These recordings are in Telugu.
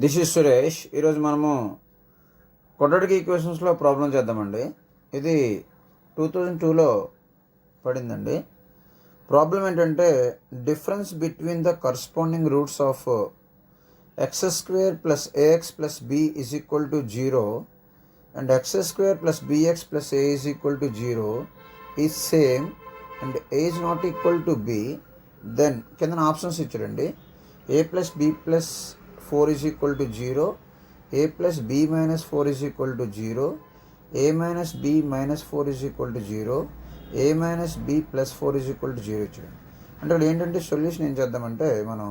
This is Suresh. ఈరోజు మనము క్వాడ్రాటిక్ ఈక్వేషన్స్లో ప్రాబ్లం చేద్దామండి. ఇది 2002లో పడిందండి. ప్రాబ్లం ఏంటంటే difference between the corresponding roots of x square plus a x plus b is equal to 0 and x square plus b x plus a is equal to 0 is same and a is not equal to b. Then కింద ఆప్షన్స్ ఇచ్చాడండి. A plus b plus 4 is equal to 0, a plus b minus 4 is equal to 0, a minus b minus 4 is equal to 0, a minus b plus 4 is equal to 0 ఇచ్చాడు. అంటే ఇక్కడ ఏంటంటే సొల్యూషన్ ఏం చేద్దామంటే మనం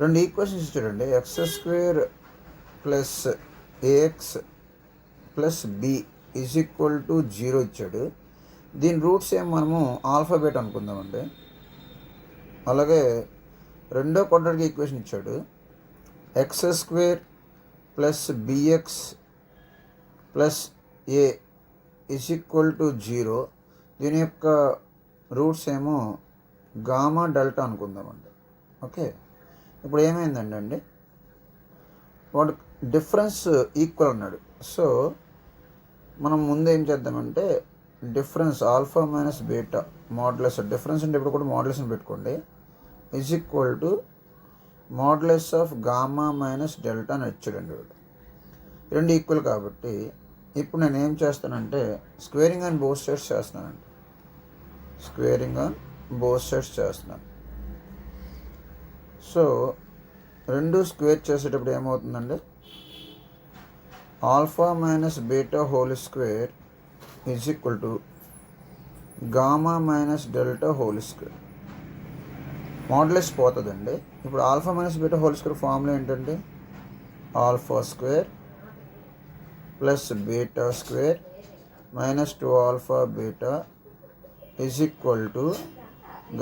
రెండు ఈక్వేషన్స్ ఇచ్చాడండి. X square plus a x plus b is equal to 0 ఇచ్చాడు. దీని రూట్స్ ఏం మనము ఆల్ఫాబెట్ అనుకుందామండి. అలాగే రెండో క్వాడ్రాటిక్ ఈక్వేషన్ ఇచ్చాడు. X square plus b x plus a is equal to 0. దీని యొక్క రూట్స్ ఏమో గామా డెల్టా అనుకుందామండి. ఓకే, ఇప్పుడు ఏమైందండి వాడు డిఫరెన్స్ ఈక్వల్ అన్నాడు. సో మనం ముందు ఏం చేద్దామంటే difference alpha minus beta modulus, difference అంటే ఇప్పుడు కూడా మోడ్యులస్ని పెట్టుకోండి, is equal to modulus of gamma minus delta అని ఇచ్చాడండి. రెండు ఈక్వల్ కాబట్టి ఇప్పుడు నేను ఏం చేస్తానంటే స్క్వేరింగ్ ఆన్ బోత్ సైడ్స్ చేస్తున్నానండి. స్క్వేరింగ్ ఆన్ బోత్ సైడ్స్ చేస్తున్నాను. సో రెండు స్క్వేర్ చేసేటప్పుడు ఏమవుతుందండి, alpha minus beta whole square is equal to gamma minus delta whole square. Modulus పోతుందండి. ఇప్పుడు alpha minus beta whole square formula ఏంటంటే alpha square plus beta square minus 2 alpha beta is equal to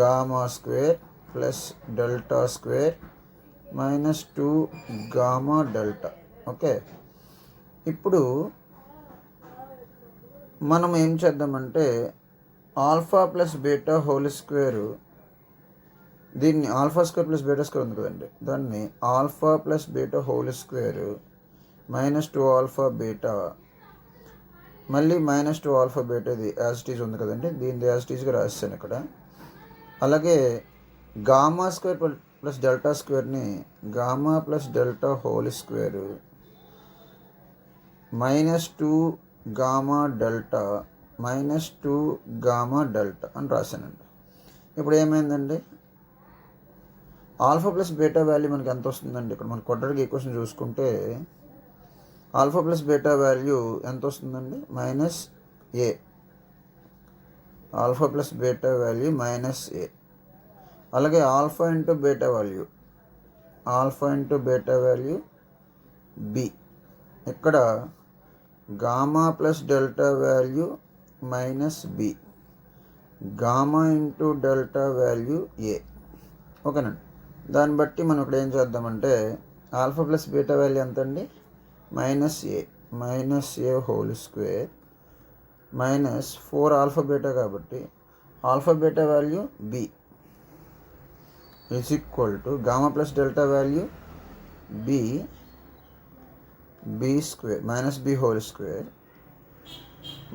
gamma square plus delta square minus 2 gamma delta. Okay, ఇప్పుడు మనం ఏం చేద్దామంటే alpha plus beta whole square, దీన్ని alpha square plus beta square ఉంది కదండి, దాన్ని alpha plus beta whole square minus 2 alpha beta మళ్ళీ మైనస్ 2 ఆల్ఫా బీటా, ఇది యాజ్ ఇట్ ఈజ్ ఉంది కదండి, దీన్ని యాజ్ ఇట్ ఈజ్గా రాస్తాను ఇక్కడ. అలాగే గామా స్క్వేర్ ప్లస్ డెల్టా స్క్వేర్ని gamma plus delta whole square minus 2 gamma delta minus 2 gamma delta అని రాశానండి. ఇప్పుడు ఏమైందండి, ఆల్ఫా ప్లస్ బీటా వాల్యూ మనకి ఎంత వస్తుందండి. ఇక్కడ మన క్వాడ్రాటిక్ ఈక్వేషన్ చూసుకుంటే ఆల్ఫా ప్లస్ బీటా వాల్యూ ఎంత వస్తుందండి, minus a. Alpha plus beta value minus a. అలాగే alpha into beta value, alpha into beta value b. ఇక్కడ gamma plus delta value minus b, gamma into delta value a. ఓకేనండి, దాన్ని బట్టి మనం ఇక్కడ ఏం చేద్దామంటే ఆల్ఫా ప్లస్ బీటా వాల్యూ ఎంత అండి, minus a whole square minus 4 alpha beta కాబట్టి alpha beta value b is equal to gamma plus delta value b square minus b whole square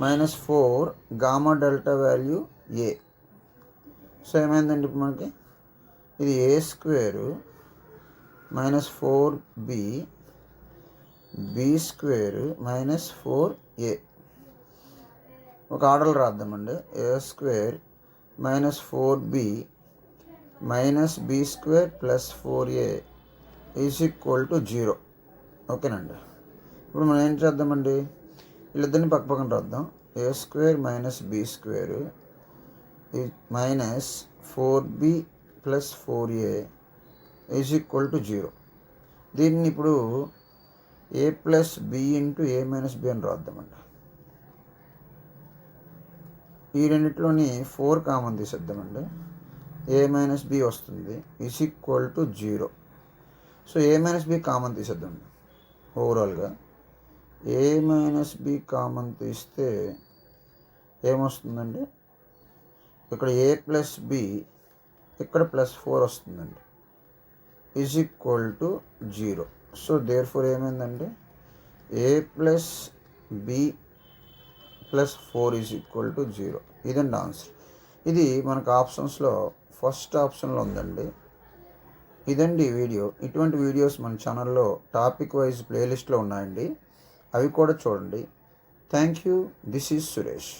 minus 4 gamma delta value a. So ఏమైందండి ఇప్పుడు మనకి ఇది ఏ స్క్వేరు మైనస్ 4బి బి స్క్వేరు మైనస్ 4ఏ. ఒక ఆర్డర్లో రాద్దామండి. ఏ స్క్వేర్ మైనస్ 4బి మైనస్ బి స్క్వేర్ ప్లస్ 4ఏ ఈజ్ ఈక్వల్ టు 0. ఓకేనండి, ఇప్పుడు మనం ఏం చేద్దామండి, వీళ్ళిద్దరిని పక్క పక్కన రాద్దాం. A square minus b square minus 4బి ప్లస్ 4ఏ ఈజ్ ఈక్వల్ టు 0. దీన్ని ఇప్పుడు a plus b into a minus b అని రాద్దామండి. ఈ రెండిట్లోని 4 కామన్ తీసేద్దామండి. ఏ మైనస్ బి వస్తుంది is equal to 0. So a minus b common తీసేద్దామండి. ఓవరాల్గా ఏ మైనస్ బి కామన్ తీస్తే ఏమొస్తుందండి, ఇక్కడ ఏ ప్లస్ బి ఇక్కడ +4 వస్తుందండి. Is equal to 0. So therefore ఏమైందంటే a plus b plus 4 is equal to 0. ఇదండి ఆన్సర్. ఇది మనకు ఆప్షన్స్లో ఫస్ట్ ఆప్షన్లో ఉందండి. ఇదండి వీడియో. ఇటువంటి వీడియోస్ మన ఛానల్లో టాపిక్ వైజ్ ప్లేలిస్ట్లో ఉన్నాయండి, అవి కూడా చూడండి. Thank you. This is Suresh.